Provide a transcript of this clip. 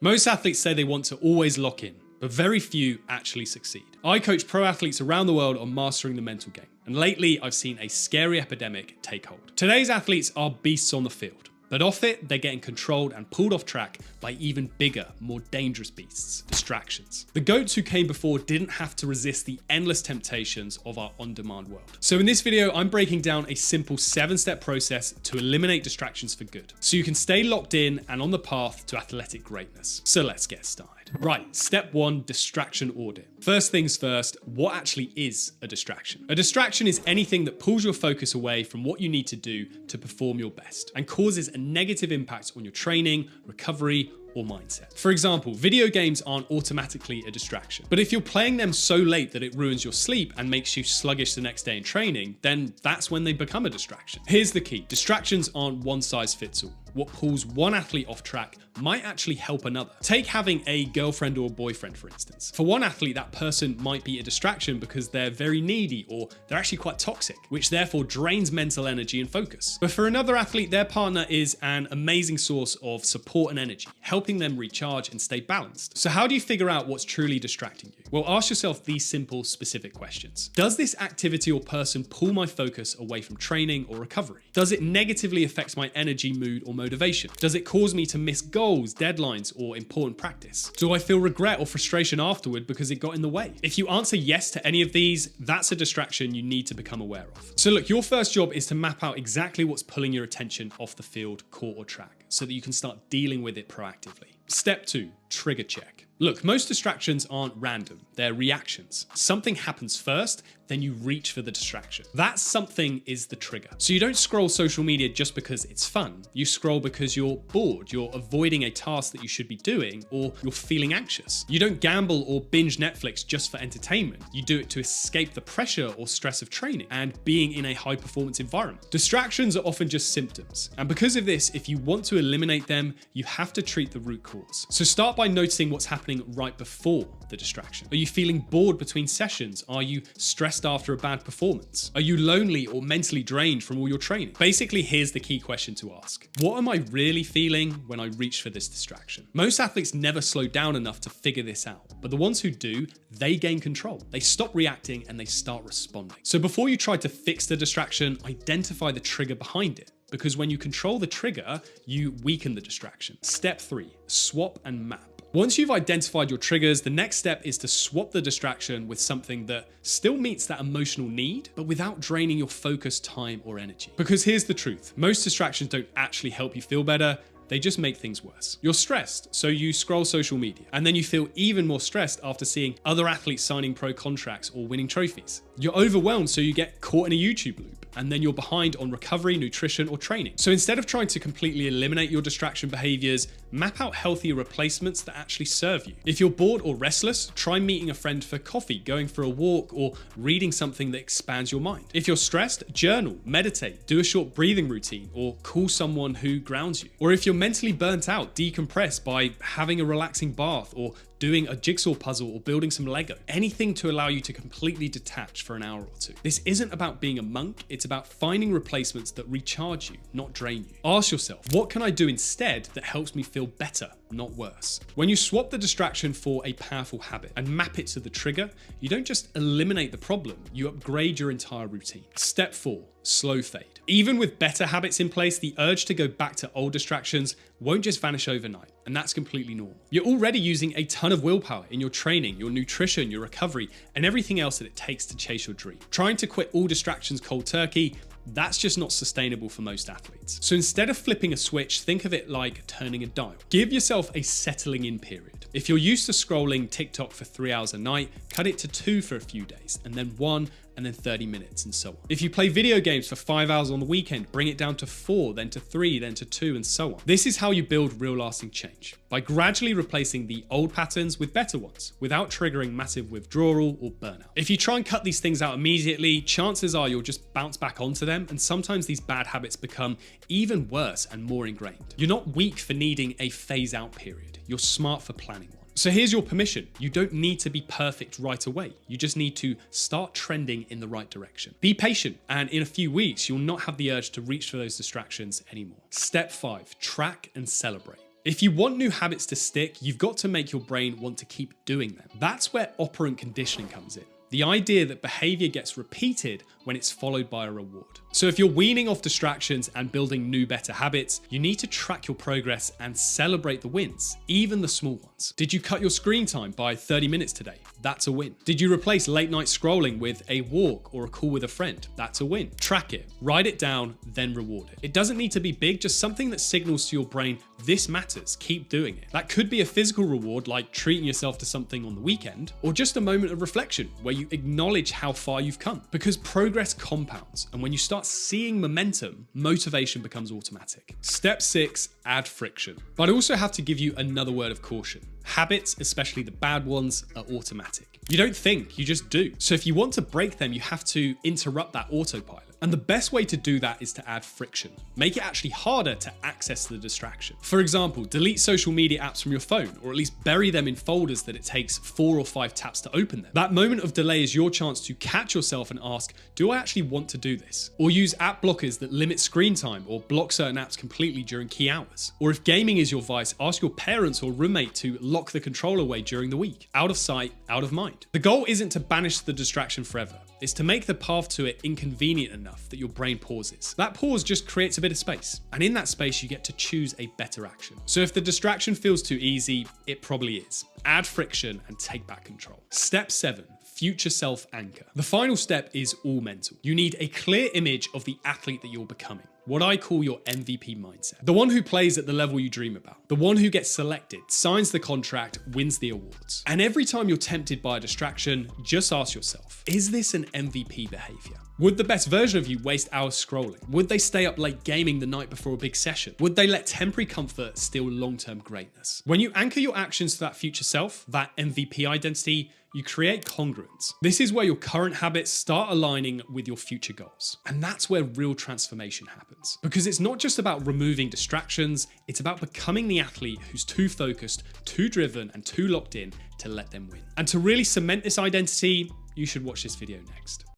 Most athletes say they want to always lock in, but very few actually succeed. I coach pro athletes around the world on mastering the mental game, and lately I've seen a scary epidemic take hold. Today's athletes are beasts on the field, but off it, they're getting controlled and pulled off track by even bigger, more dangerous beasts, distractions. The GOATs who came before didn't have to resist the endless temptations of our on-demand world. So in this video, I'm breaking down a simple 7-step process to eliminate distractions for good, so you can stay locked in and on the path to athletic greatness. So let's get started. Right, step 1, distraction audit. First things first, what actually is a distraction? A distraction is anything that pulls your focus away from what you need to do to perform your best and causes a negative impact on your training, recovery, or mindset. For example, video games aren't automatically a distraction, but if you're playing them so late that it ruins your sleep and makes you sluggish the next day in training, then that's when they become a distraction. Here's the key: distractions aren't one size fits all. What pulls one athlete off track might actually help another. Take having a girlfriend or boyfriend, for instance. For one athlete, that person might be a distraction because they're very needy or they're actually quite toxic, which therefore drains mental energy and focus. But for another athlete, their partner is an amazing source of support and energy, helping them recharge and stay balanced. So how do you figure out what's truly distracting you? Well, ask yourself these simple, specific questions. Does this activity or person pull my focus away from training or recovery? Does it negatively affect my energy, mood, or motivation? Does it cause me to miss goals, deadlines, or important practice? Do I feel regret or frustration afterward because it got in the way? If you answer yes to any of these, that's a distraction you need to become aware of. So look, your first job is to map out exactly what's pulling your attention off the field, court, or track so that you can start dealing with it proactively. Step 2, trigger check. Look, most distractions aren't random, they're reactions. Something happens first, then you reach for the distraction. That something is the trigger. So you don't scroll social media just because it's fun. You scroll because you're bored, you're avoiding a task that you should be doing, or you're feeling anxious. You don't gamble or binge Netflix just for entertainment. You do it to escape the pressure or stress of training and being in a high performance environment. Distractions are often just symptoms. And because of this, if you want to eliminate them, you have to treat the root cause. So start by noticing what's happening right before the distraction. Are you feeling bored between sessions? Are you stressed after a bad performance? Are you lonely or mentally drained from all your training? Basically, here's the key question to ask. What am I really feeling when I reach for this distraction? Most athletes never slow down enough to figure this out, but the ones who do, they gain control. They stop reacting and they start responding. So before you try to fix the distraction, identify the trigger behind it, because when you control the trigger, you weaken the distraction. Step 3, swap and map. Once you've identified your triggers, the next step is to swap the distraction with something that still meets that emotional need, but without draining your focus, time, or energy. Because here's the truth, most distractions don't actually help you feel better, they just make things worse. You're stressed, so you scroll social media, and then you feel even more stressed after seeing other athletes signing pro contracts or winning trophies. You're overwhelmed, so you get caught in a YouTube loop, and then you're behind on recovery, nutrition, or training. So instead of trying to completely eliminate your distraction behaviors, map out healthier replacements that actually serve you. If you're bored or restless, try meeting a friend for coffee, going for a walk, or reading something that expands your mind. If you're stressed, journal, meditate, do a short breathing routine, or call someone who grounds you. Or if you're mentally burnt out, decompress by having a relaxing bath or doing a jigsaw puzzle or building some Lego. Anything to allow you to completely detach for an hour or two. This isn't about being a monk, it's about finding replacements that recharge you, not drain you. Ask yourself, what can I do instead that helps me feel better, not worse? When you swap the distraction for a powerful habit and map it to the trigger, you don't just eliminate the problem, you upgrade your entire routine. Step 4, slow fade. Even with better habits in place, the urge to go back to old distractions won't just vanish overnight, and that's completely normal. You're already using a ton of willpower in your training, your nutrition, your recovery, and everything else that it takes to chase your dream. Trying to quit all distractions cold turkey, that's just not sustainable for most athletes. So instead of flipping a switch, think of it like turning a dial. Give yourself a settling in period. If you're used to scrolling TikTok for 3 hours a night, cut it to 2 for a few days, and then 1, and then 30 minutes, and so on. If you play video games for 5 hours on the weekend, bring it down to 4, then to 3, then to 2, and so on. This is how you build real lasting change, by gradually replacing the old patterns with better ones, without triggering massive withdrawal or burnout. If you try and cut these things out immediately, chances are you'll just bounce back onto them, and sometimes these bad habits become even worse and more ingrained. You're not weak for needing a phase out period, you're smart for planning one. So here's your permission. You don't need to be perfect right away. You just need to start trending in the right direction. Be patient, and in a few weeks, you'll not have the urge to reach for those distractions anymore. Step 5, track and celebrate. If you want new habits to stick, you've got to make your brain want to keep doing them. That's where operant conditioning comes in. The idea that behavior gets repeated when it's followed by a reward. So if you're weaning off distractions and building new, better habits, you need to track your progress and celebrate the wins, even the small ones. Did you cut your screen time by 30 minutes today? That's a win. Did you replace late night scrolling with a walk or a call with a friend? That's a win. Track it, write it down, then reward it. It doesn't need to be big, just something that signals to your brain, this matters, keep doing it. That could be a physical reward like treating yourself to something on the weekend, or just a moment of reflection where you acknowledge how far you've come. Because progress compounds, and when you start seeing momentum, motivation becomes automatic. Step 6, add friction. But I also have to give you another word of caution. Habits, especially the bad ones, are automatic. You don't think, you just do. So if you want to break them, you have to interrupt that autopilot. And the best way to do that is to add friction. Make it actually harder to access the distraction. For example, delete social media apps from your phone, or at least bury them in folders that it takes 4 or 5 taps to open them. That moment of delay is your chance to catch yourself and ask, do I actually want to do this? Or use app blockers that limit screen time or block certain apps completely during key hours. Or if gaming is your vice, ask your parents or roommate to lock the controller away during the week. Out of sight, out of mind. The goal isn't to banish the distraction forever. It's to make the path to it inconvenient enough that your brain pauses. That pause just creates a bit of space. And in that space, you get to choose a better action. So if the distraction feels too easy, it probably is. Add friction and take back control. Step 7. Future self anchor. The final step is all mental. You need a clear image of the athlete that you're becoming. What I call your MVP mindset. The one who plays at the level you dream about. The one who gets selected, signs the contract, wins the awards. And every time you're tempted by a distraction, just ask yourself, is this an MVP behavior? Would the best version of you waste hours scrolling? Would they stay up late gaming the night before a big session? Would they let temporary comfort steal long-term greatness? When you anchor your actions to that future self, that MVP identity, you create congruence. This is where your current habits start aligning with your future goals. And that's where real transformation happens. Because it's not just about removing distractions, it's about becoming the athlete who's too focused, too driven, and too locked in to let them win. And to really cement this identity, you should watch this video next.